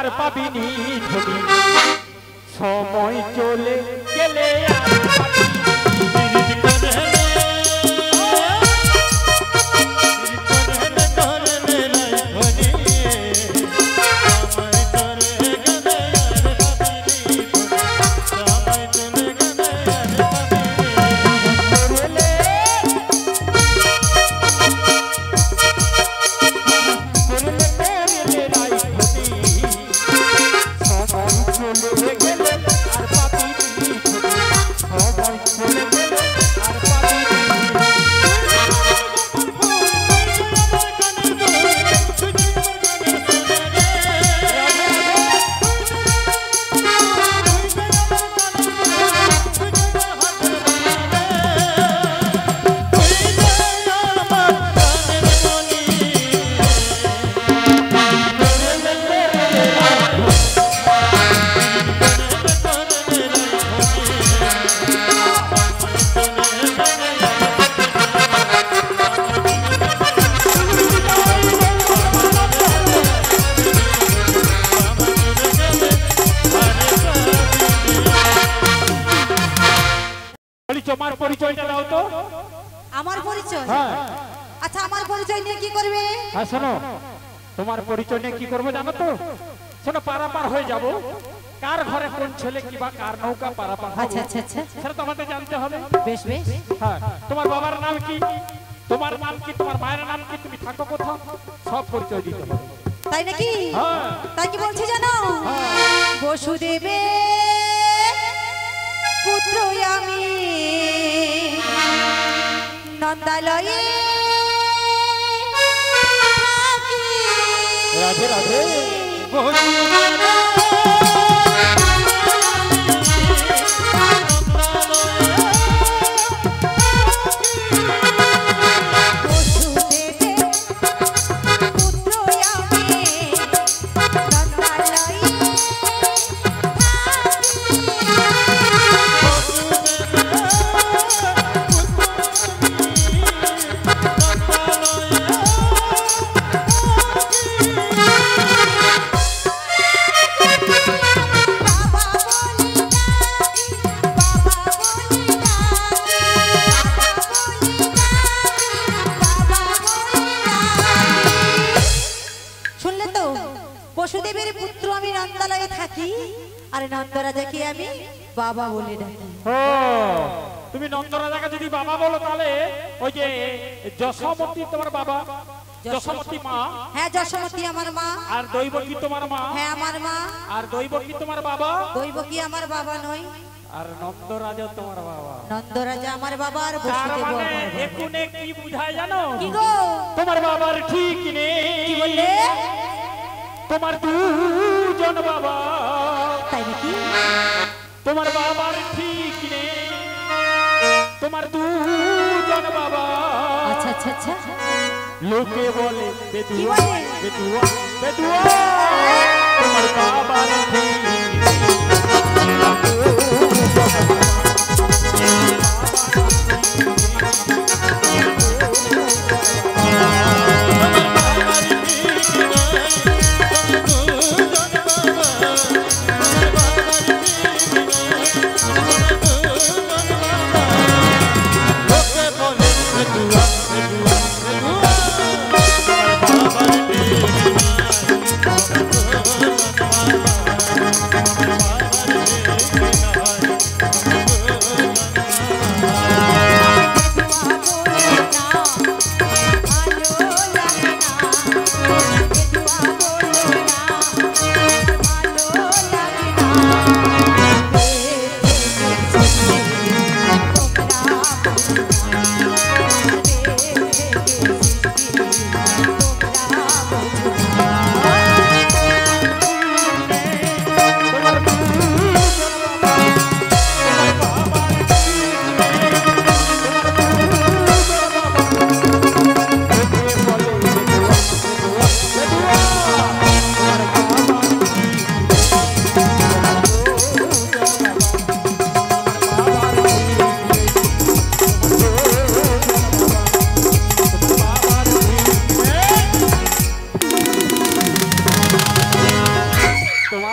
আর পাবিনি ছবি সময় চলে গেলে আর তোমার পরিচয়টা দাও তো। আমার পরিচয়? হ্যাঁ। আচ্ছা আমার পরিচয় নিয়ে কি করবে? হ্যাঁ শোনো, তোমার পরিচয় নিয়ে কি করবে জানো তো? শোনো, পারাপার হয়ে যাব, কার ঘরে কোন ছেলে কিবা কার নৌকা পারাপার হবে। আচ্ছা আচ্ছা আচ্ছা, সেটা তোমাদের জানতে হবে। বেশ বেশ। হ্যাঁ, তোমার বাবার নাম কি, তোমার নাম কি, তোমার মায়ের নাম কি, তুমি থাকো কোথাও, সব পরিচয় দিতে হবে। তাই নাকি? হ্যাঁ। তাই কি বলছি জানো? বসুদেবে পুত্র আমি নন্দালয়ে রাধে রাধে। বসুদেবের পুত্র আমি নন্দালয়ে থাকি, আর নন্দরাজাকে আমি বাবা বলে ডাকি। ও, তুমি নন্দরাজাকে যদি বাবা বলো তাহলে ওই যে যশোমতী তোমার বাবা, যশোমতী মা। হ্যাঁ যশোমতী আমার মা। আর দৈবকী তোমার মা। হ্যাঁ আমার মা। আর দৈবকী তোমার বাবা। দৈবকী আমার বাবা নয়। আর নন্দরাজা তোমার বাবা। নন্দরাজা আমার বাবা আর বসুদেব আমার বাবা। একুনে কি বুঝায় জানো? কি গো? তোমার বাবার ঠিক নেই। কি বললে? তোমার দুজন বাবা। তাই নাকি? তোমার বাবার ঠিক নেই, তোমার দুজন বাবা। আচ্ছা আচ্ছা আচ্ছা। লোকে বলে বেদুয়া কি বলে? বেদুয়া বেদুয়া, তোমার বাবার ঠিক নেই।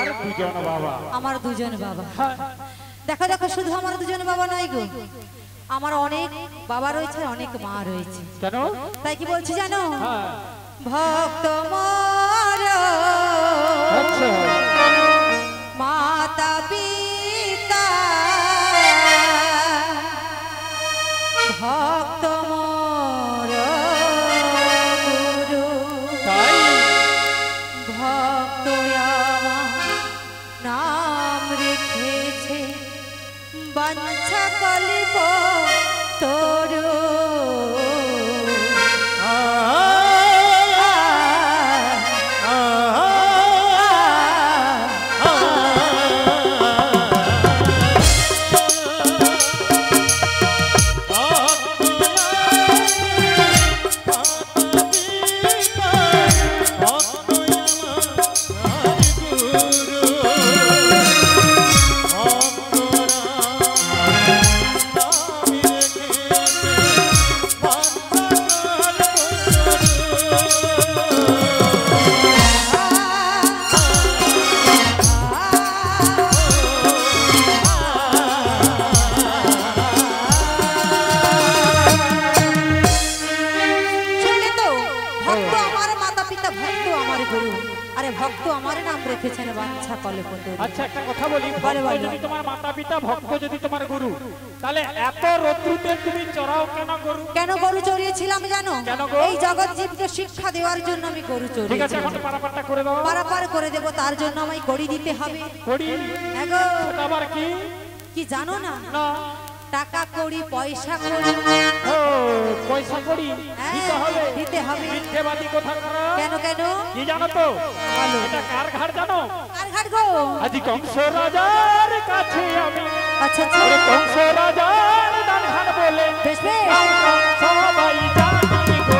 তোমার দুজন বাবা। আমার দুজন বাবা। হ্যাঁ। দেখো দেখো, শুধু আমার দুজন বাবা নয় গো, আমার অনেক বাবা রয়েছে, অনেক মা রয়েছে। কেন? তাই কি বলছি জানো? হ্যাঁ। ভক্ত মোর আচ্ছা। মাতা পিতা, ভক্ত মোর গুরু, ভক্ত আমার নাম রেখেছে বাঞ্ছা কলিপ তরু। আচ্ছা একটা কথা বলি, যদি তোমার মাতা পিতা ভক্ত, যদি তোমার গুরু, তাহলে এত রৌদ্রুতে তুমি চড়াও কেন গরু? কেন গরু চড়িয়েছিলাম জানো? এই জগৎ জীবকে শিক্ষা দেওয়ার জন্য আমি গরু চড়িয়েছি। ঠিক আছে, এখন পারাপারটা করে দাও। পারাপার করে দেব, তার জন্য আমায় কড়ি দিতে হবে। কড়ি? এগো সেটা আবার কি? কি জানো না? না। টাকা কড়ি, পয়সা কড়ি। ও পয়সা কড়ি দিতে হবে। দিতে হবে। মিথ্যেবাদী কথা করো। কেন কেন? কি জানো তো? বলো। এটা কার ঘাট জানো? কার ঘাট গো? আজ কংস রাজার কাছে আমি। আচ্ছা আচ্ছা। ওরে কংস রাজার দান ঘাট বলে বেশ বেশ। সবাই জানি গো।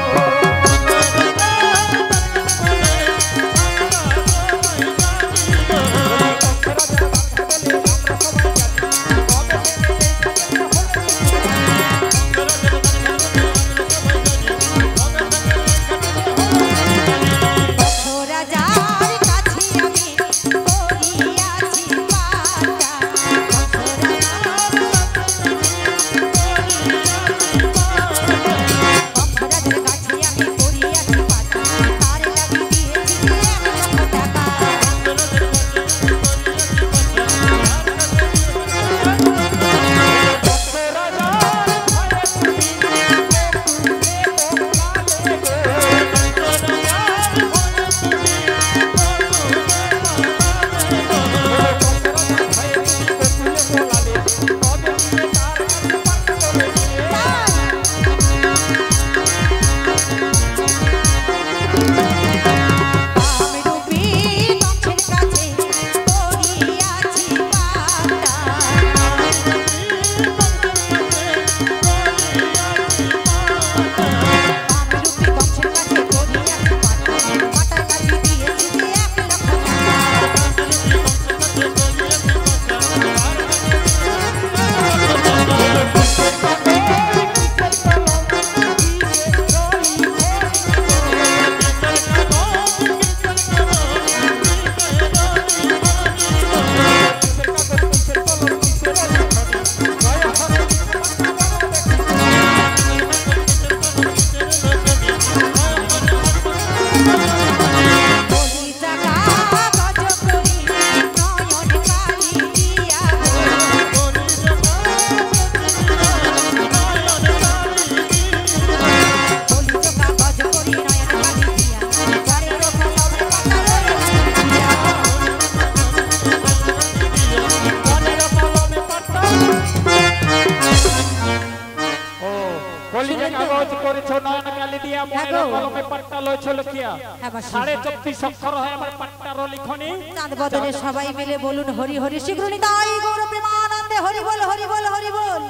সবাই মিলে বলুন হরি হরি শীঘ্র নিতাই গৌর প্রেমানন্দে হরি বল হরি বল হরি বল।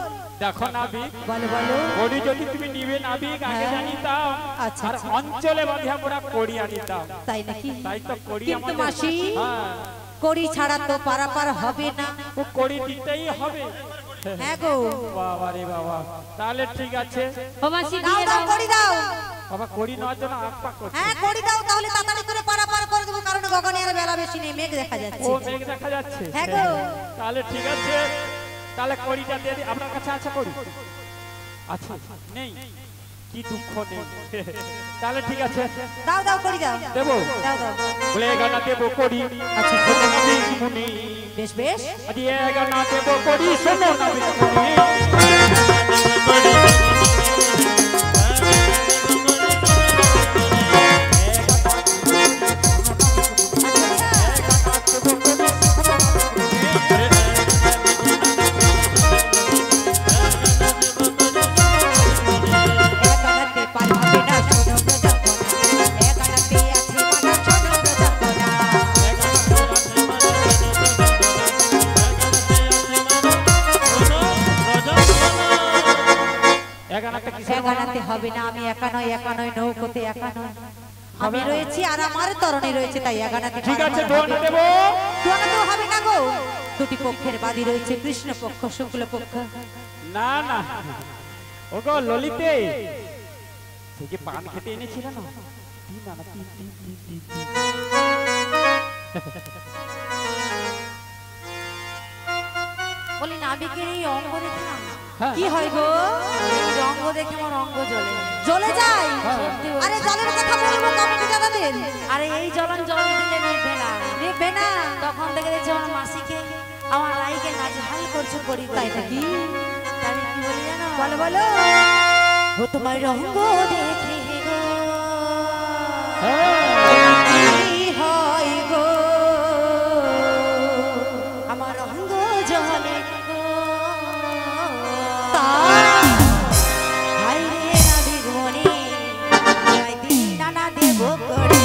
দেখো নাবি, বলো বলো। কড়ি যদি তুমি নিবে নাবিক আগে জানিতাম। আচ্ছা আর অঞ্চলে বাঁধিয়া মোরা কড়ি আনিতাম। তাই নাকি? তাই তো কড়ি কিন্তু আমাদের। মাসি, হ্যাঁ, কড়ি ছাড়া তো পারাপার হবে না। ও কড়ি দিতেই হবে। হ্যাঁ গো। বাবা রে বাবা, তাহলে ঠিক আছে। ও মাসি দিয়ে দাও, কড়ি দাও। বাবা কড়ি নেওয়ার জন্য আপ্পা করছে। হ্যাঁ কড়ি দাও, তাহলে তাড়াতাড়ি করে পারাপার করে দেব, কারণ গগনে আর বেলা বেশি নেই, মেঘ দেখা ও যাচ্ছে। মেঘ দেখা যাচ্ছে। হ্যাঁ গো। তাহলে ঠিক আছে, তাহলে কড়িটা দিয়ে দিই। আপনার কাছে আছে কড়ি? আচ্ছা নেই, কি দুঃখ নেই। তাহলে ঠিক আছে, দাও দাও করি দাও। দেবো। দাও দাও। বলে গানা দেবো কড়ি। আচ্ছা শোনো না বিমুনি, বেশ বেশ। আরে গানা দেবো কড়ি, শোনো না বিমুনি। গানাতে হবে না, আমি একা নয়, একা নয়, নৌকোতে একা নয়, আমি রয়েছি আর আমার তরণে রয়েছে, তাই গানাতে। ঠিক আছে, দোয়ানা দেবো। দোয়ানাতেও হবে না গো, দুটি পক্ষের বাদী রয়েছে, কৃষ্ণ পক্ষ শুক্ল পক্ষ। না না, ওগো ললিতে, সে যে পান খেতে এনেছিল না, বলি নাবিকের এই অঙ্গ দেখে না হ্যাঁ। কি হয় গো? এই অঙ্গ দেখে আমার অঙ্গ জ্বলে জ্বলে যায়। সত্যি বলছি। আরে জলের কথা বলবো কমিটি দাদাদের। আরে এই জল দিলে নিভবে না, নিভবে না। তখন থেকে দেখছি আমার মাসিকে আমার রাইকে নাজেহাল করছে করি তাই নাকি? আমি কি বলি জানো? বলো বলো। ও তোমার রঙ্গ দেখে গো কি হয় গো? আমার রঙ্গ জ্বলে গো হায় রে নাবিক মনি জয় দিন নানা দেব করে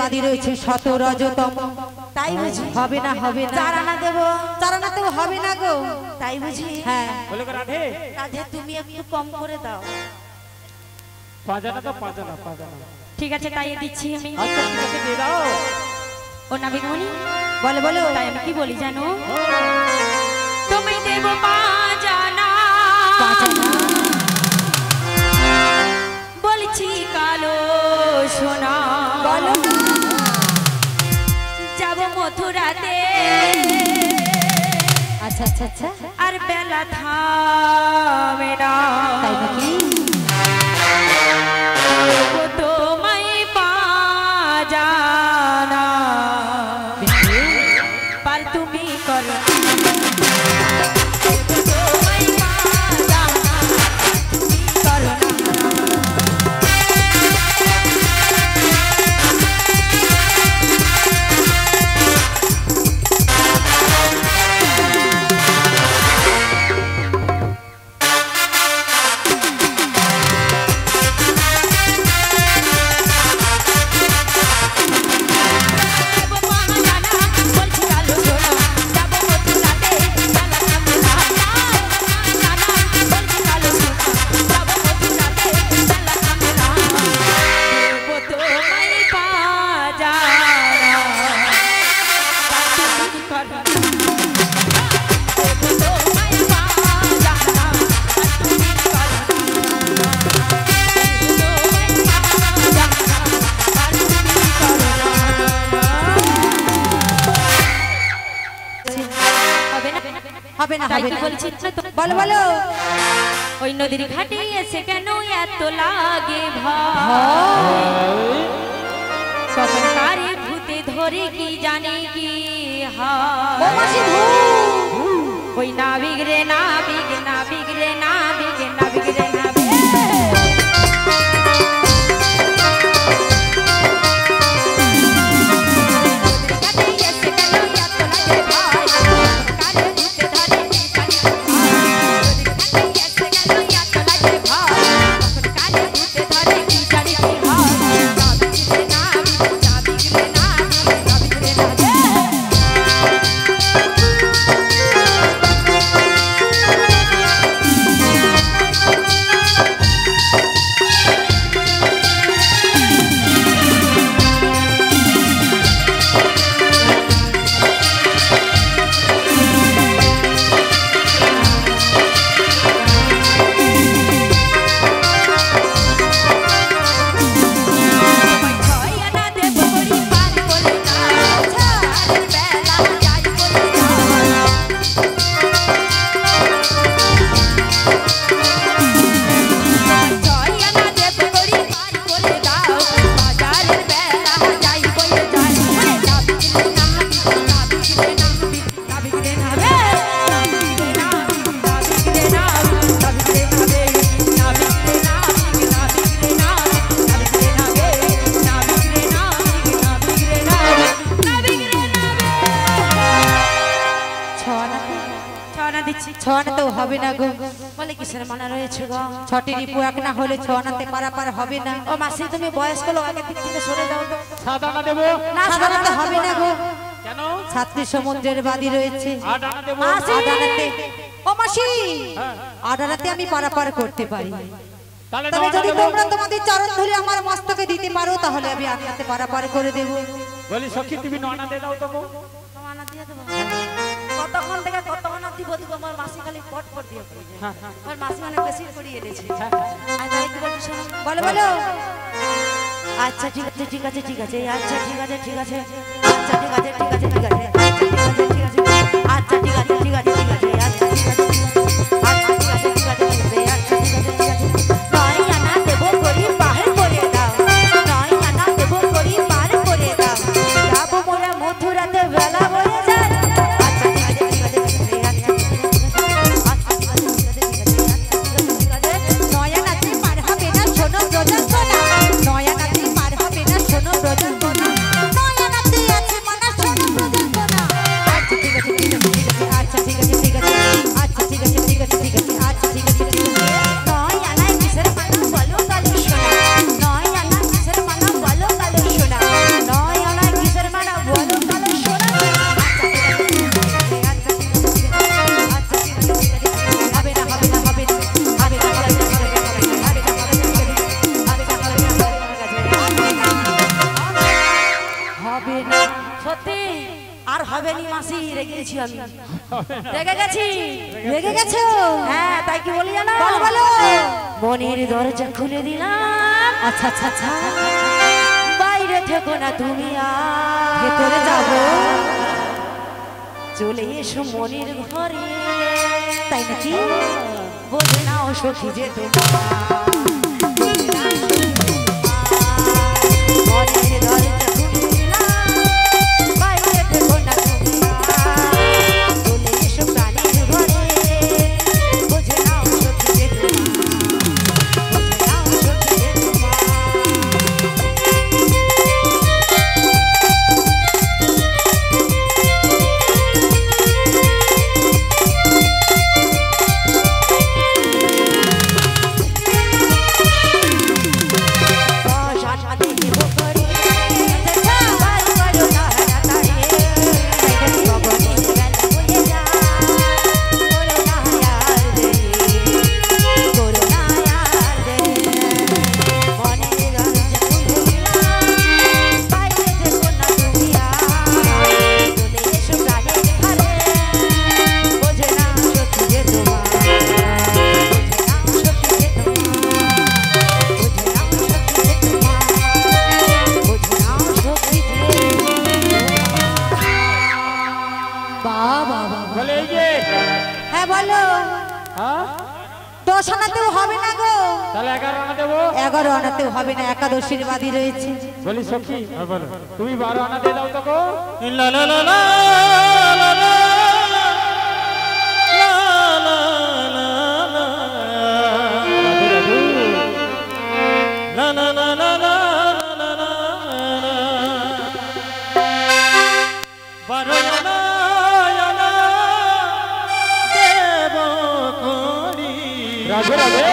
বাদী রয়েছে শত রজতম, তাই বুঝি হবে না হবে না। চারানা দেব, চারানাতেও হবে না গো, তাই বুঝি। হ্যাঁ বলে গো রাধে, রাধে তুমি একটু কম করে দাও। পাজানা তো পাজানা পাজানা। ঠিক আছে তাই দিচ্ছি আমি। আচ্ছা ঠিক আছে, দিয়ে দাও। ও নাবিক মনি বলো বলো। তাই আমি কি বলি জানো? তুমি দেব পাজানা বলছি কালো সোনা, বলো যাব মথুরাতে। আচ্ছা আচ্ছা আচ্ছা, আর বেলা থামে না, তাই নাকি? ও তোমায় পাজানা পার তুমি করো তোমায় পাজানা তুমি করো না। হবে না তাই হবে তো না। বলছি না তো। বলো বলো ওই নদীর ঘাটে এসে কেন এত লাগে ভয় কখন কারে ভূতে ধরে কি জানে কি ও মাসি ওই নাবিক রে নাবিক নাবিক রে নাবিক নাবিক রে নাবিক ছনাতে হবে না গো বলে কিসের মানা রয়েছে গো ছটি রিপু এক না হলে ছনাতে পারাপার হবে না ও মাসি তুমি বয়স্ক লোক আগে দিক থেকে সরে যাও তো সাত আনা দেবো না ছনাতে হবে না গো কেন ছাত্রী সমুদ্রের বাদী রয়েছে 8 আনা দেবো আদালতে ও মাসি হ্যাঁ। আদালতে আমি পারাপার করতে পারি তাহলে তবে 9 আনা যদি দেবো তোমরা তোমাদের চরণ ধরে আমার মস্তকে দিতে পারো তাহলে আমি আপনাকে পারাপার করে দেব বলি সখী তুমি 9 আনা দিয়ে দাও তো গো। মানা দিয়ে দেবো কতক্ষণ থেকে কতক্ষণ অব্দি বলবো আমার মাসি খালি পট পট দিয়ে পড়ে হ্যাঁ, হ্যাঁ, আমার মাসি মানে বেশি করিয়ে এনেছে হ্যাঁ, আর তাই কি বলছো শোনো বলো বলো আচ্ছা ঠিক আছে ঠিক আছে ঠিক আছে আচ্ছা ঠিক আছে ঠিক আছে আচ্ছা ঠিক আছে ঠিক আছে ঠিক আছে আচ্ছা ঠিক আছে ঠিক আছে ঠিক আছে আচ্ছা ঠিক আছে ঠিক আছে আচ্ছা ঠিক আছে ঠিক আছে ঠিক আছে আচ্ছা ঠিক আছে ঠিক আছে নয় আনা দেবো করি বাহির করে দাও নয় আনা দেবো করি বাহির করে দাও যাবো মোরা মথুরাতে বেলা বয়ে যায় আচ্ছা ঠিক আছে ঠিক আছে ঠিক আছে আচ্ছা ঠিক আছে ঠিক আছে ঠিক আছে নয়নাতে পার হবে না শোনো ব্রজন সোনা নয়নাতে পার হবে না শোনো ব্রজন সোনা নয়নাতে আছে মানা শোনো ব্রজন সোনা আচ্ছা ঠিক আছে ঠিক আছে আচ্ছা ঠিক আছে ঠিক আছে ঠিক আছে আচ্ছা ঠিক আছে ঠিক আছে নয় আনায় কিসের মানা বলো কালো সোনা নয় আনায় কিসের মানা বলো কালো সোনা নয় আনায় কিসের মানা বলো কালো সোনা আচ্ছা ঠিক আছে ঠিক আছে আচ্ছা ঠিক আছে ঠিক আছে হবে না হবে না হবে না হবে না হবে না হবে না সত্যি আর হবে নি মাসি রেগে গেছি আমি রেগে গেছি রেগে গেছো হ্যাঁ তাই কি বলি জানো বলো বলো মনের দরজা খুলে দিলাম আচ্ছা আচ্ছা আচ্ছা বাইরে থেকো না তুমি আর ভেতরে যাবো চলে এসো মনের ঘরে তাই নাকি বোঝে নাও সখী যে তোমার মনের দরজা খুলে দিলাম বাইরে থেকো না তুমি আর চলে এসো প্রাণের ঘরে বোঝে নাও সখী যে তোমার বোঝে নাও সখী যে তোমার 10 আনাতেও হবে না গো। তাহলে 11 আনা দেবো। 11 আনাতেও হবে না, একাদশীর বাদী রয়েছে। বলি সখী তুমি 12 আনা দিয়ে দাও তো গো। লা লা লা লা লা লা রাধে রাধে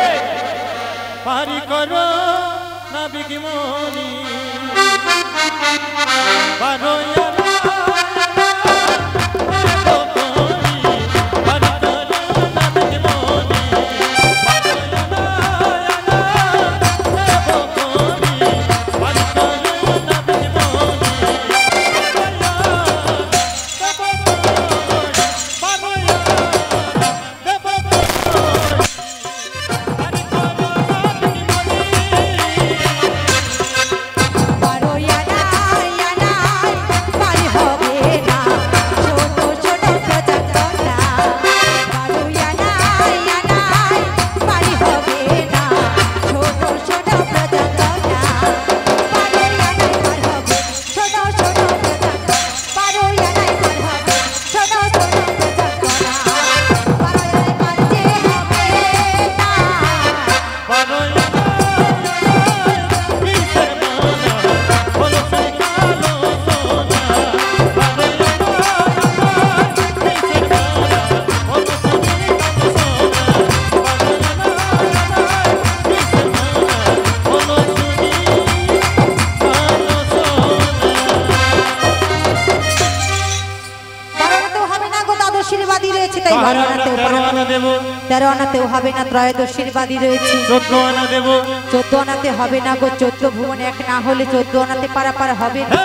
পারি করো নাবিক মনি রয়েছে, তাই 13 আনাতেও হবে না, ত্রয়োদশীর বাদী রয়েছে। 14 আনা দেব। 14 আনাতে হবে না গো, 14 ভুবন এক না হলে 14 আনাতে পারাপার হবে না।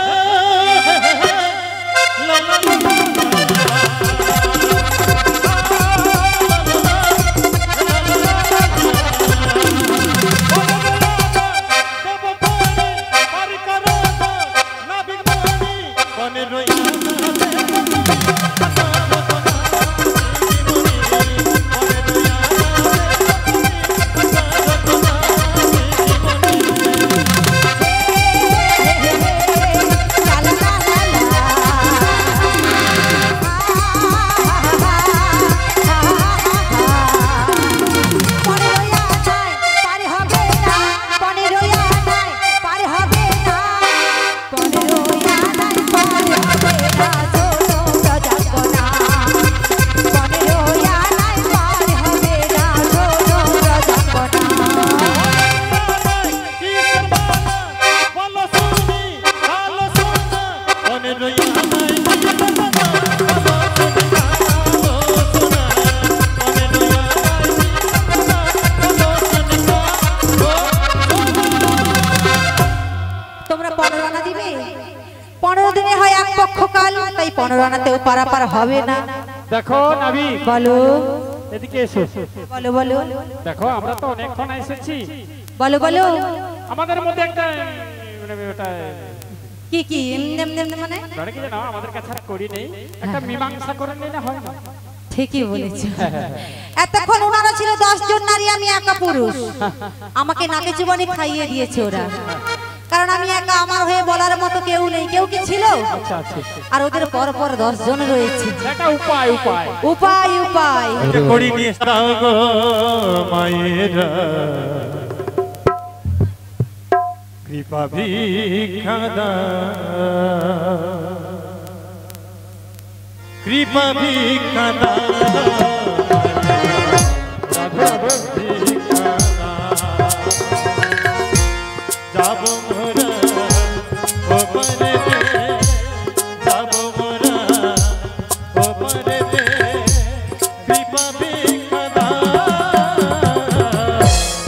পারাপার হবে না। দেখো নাবি বলো, এদিকে এসো। বলো বলো। দেখো আমরা তো অনেকক্ষণ এসেছি। বলো বলো। আমাদের মধ্যে একটা মানে ওটা কি কি মানে ধরে কি জানো, আমাদের কাছে আর করি নেই, একটা মীমাংসা করে নিলে হয় না? ঠিকই বলেছো। এতক্ষণ ওনারা ছিল 10 জন নারী, আমি একা পুরুষ। আমাকে নাকে চুবানি খাইয়ে দিয়েছে ওরা, কারণ আমি একা, আমার হয়ে বলার মতো কেউ নেই। কেউ কি ছিল? আচ্ছা আচ্ছা। আর ওদের পর পর 10 জন রয়েছে। এটা উপায় উপায় উপায় উপায় করি নিয়ে দাও গো মায়েরা, কৃপা ভিক্ষা দাও, কৃপা ভিক্ষা দাও, যাব মোরা ওপারে দে, যাব মোরা ওপারে দে, কৃপা ভিক্ষা দাও,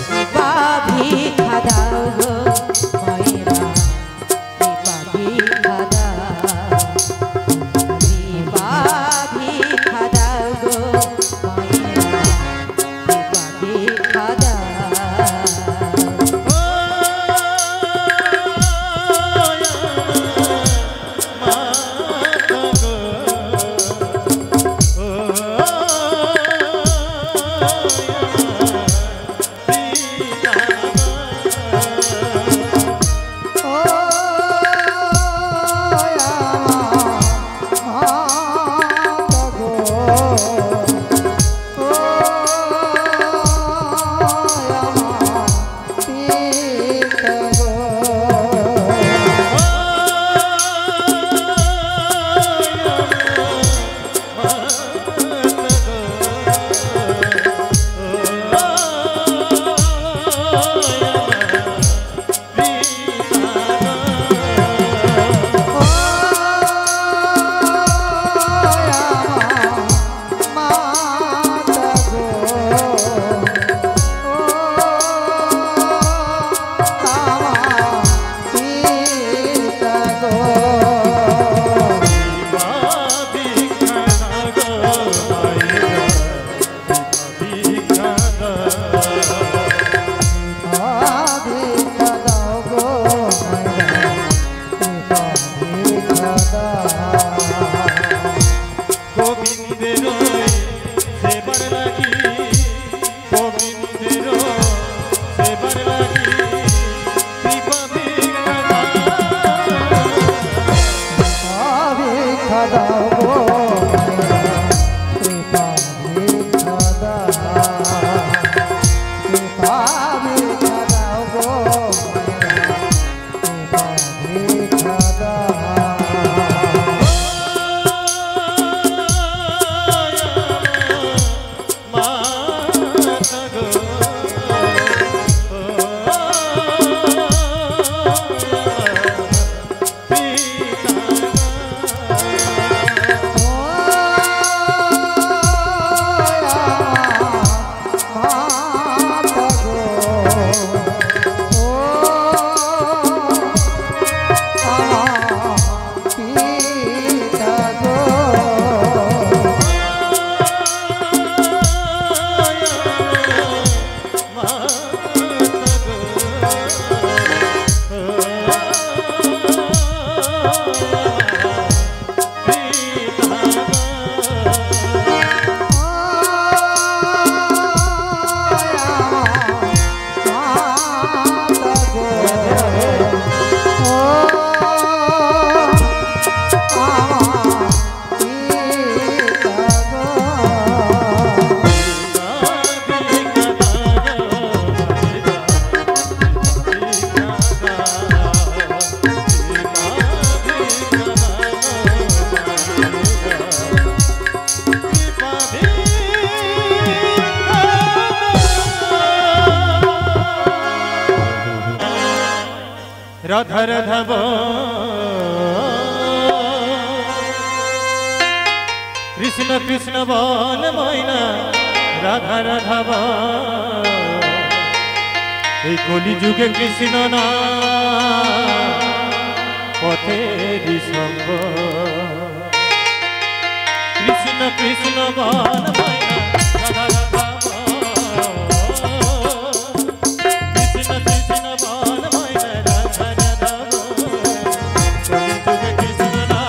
কৃপা ভিক্ষা দাও গো মায়েরা, কৃপা ভিক্ষা দাও, কৃপা ভিক্ষা দাও গো মায়েরা, কৃপা ভিক্ষা দাও। রাধা রাধা কৃষ্ণ কৃষ্ণ বল ময়না রাধা রাধা এই কলি যুগে কৃষ্ণ না পথের সঙ্গ কৃষ্ণ কৃষ্ণ বল ময়না রাধা রাধা কৃষ্ণ কৃষ্ণ বল ময়না রাধা রাধা কলি যুগে কৃষ্ণ না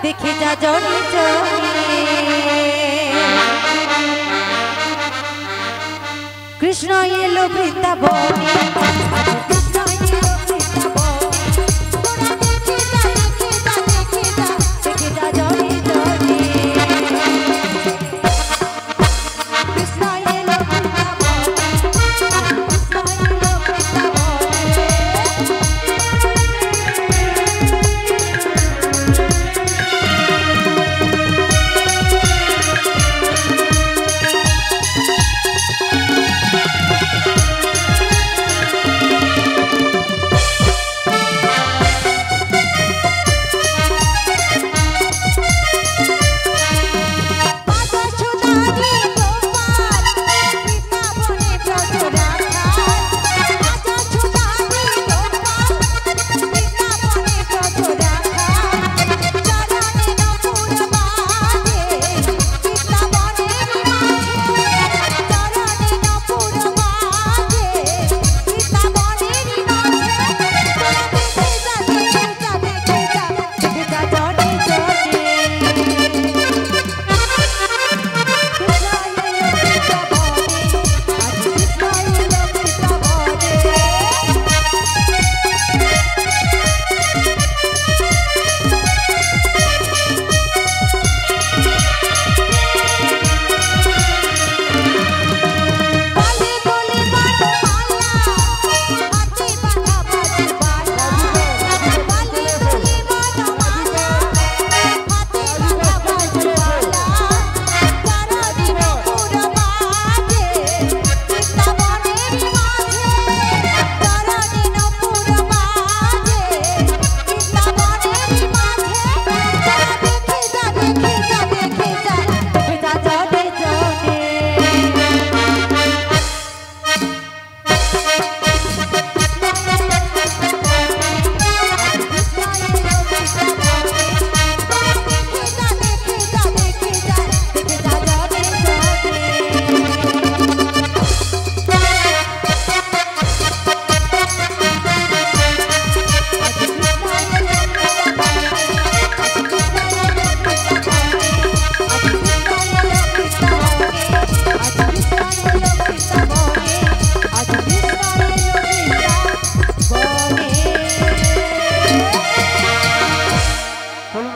দেখে যা জনি জনি কৃষ্ণ এলো বৃন্দাবনে কৃষ্ণ এলো বৃন্দাবনে তোরা দেখে যা দেখে যা জনি জনি কৃষ্ণ এলো বৃন্দাবনে কৃষ্ণ এলো বৃন্দাবনে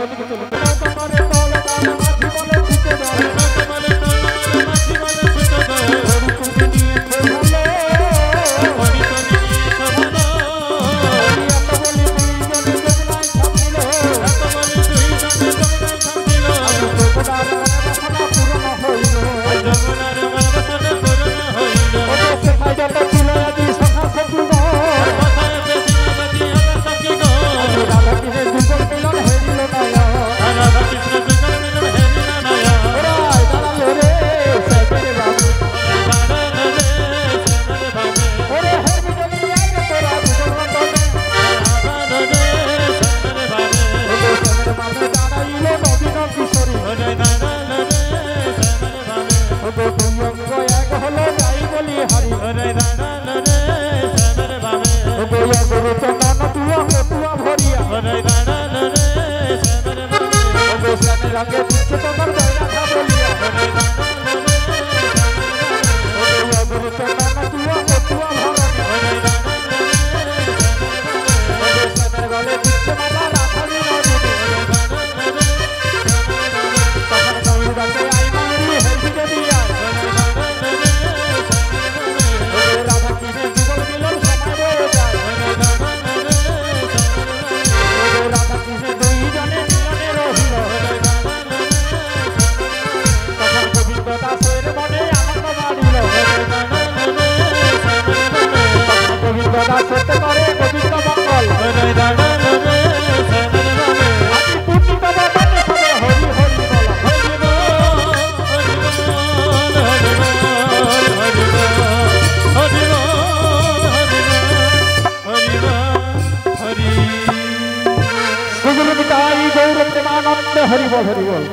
দিকে চলুন নৌকা করে তল দাও মাঝি বলে ছুটে দাও নৌকা বলে তল দাও মাঝি বলে ছুটে দাও হরি তুমি নিয়েছো ভালো হরি তুমি নিয়েছো ভালো এত বলি দুইজনে যমুনায় থামিল এত বলে দুইজনে যমুনায় থামিল যমুনার মনবাসনা পূরণ হইল যমুনার মনবাসনা পূরণ হইল ওদের সেখায় যত ছিল আদি সখা সখীগণ কথায় বেশি নদী আমার সখীগণ রাধা কৃষ্ণের যুগল মিলন হেরিল নয়া রাধা কৃষ্ণ যুগল মিলন হেরিল নয়া ওরাই দাঁড়ালো রে সেবের বাবু দাঁড়ালো রে শ্যামের বাবু ওরে হেরি যদি আইরে তোরা যুগল রতনে দাঁড়ালো রে শ্যামের বাবু ওরে সেবের বাবু দাঁড়াইলো নবীন কিশোরী ওরে দাঁড়ালো রে শ্যামের বাবু ওরে দুই অঙ্গ এক হলো যাই বলি হারি ওরে দাঁড়ালো রে শ্যামের বাবু ওরে গুরু চন্দন তুয়া পেটুয়া ভরিয়া ওরে দাঁড়ালো রে শ্যামের বাবু ওরে সেবের রঙে দিচ্ছে তোমার বৈরাখা বলিয়া ওরে দাঁড়ালো রে শ্যামের বাবু ওরে গুরু চন্দন তুয়া পেটুয়া ভরণী ওরে দাঁড়ালো রে শ্যামের বাবু ওরে সেবের গলে দিচ্ছে মালা রাখালি নদী তখন গৌর গাছে আই মারি হেলদিকে দিয়া ওরে রাধা কৃষ্ণের যুগল মিলন সময় বয়ে যায় ওরে রাধা কৃষ্ণের দুইজনে মিলনে রহিল তখন গোবিন্দ দাসের মনে আনন্দ বাড়িল তখন গোবিন্দ দাস সত্য করে গোবিন্দ মঙ্গল আদি পূর্ণিমা বাবানে সবে হরি হরি বলা গুরু নিতাই গৌর প্রেমানন্দ হরি বল হরি বল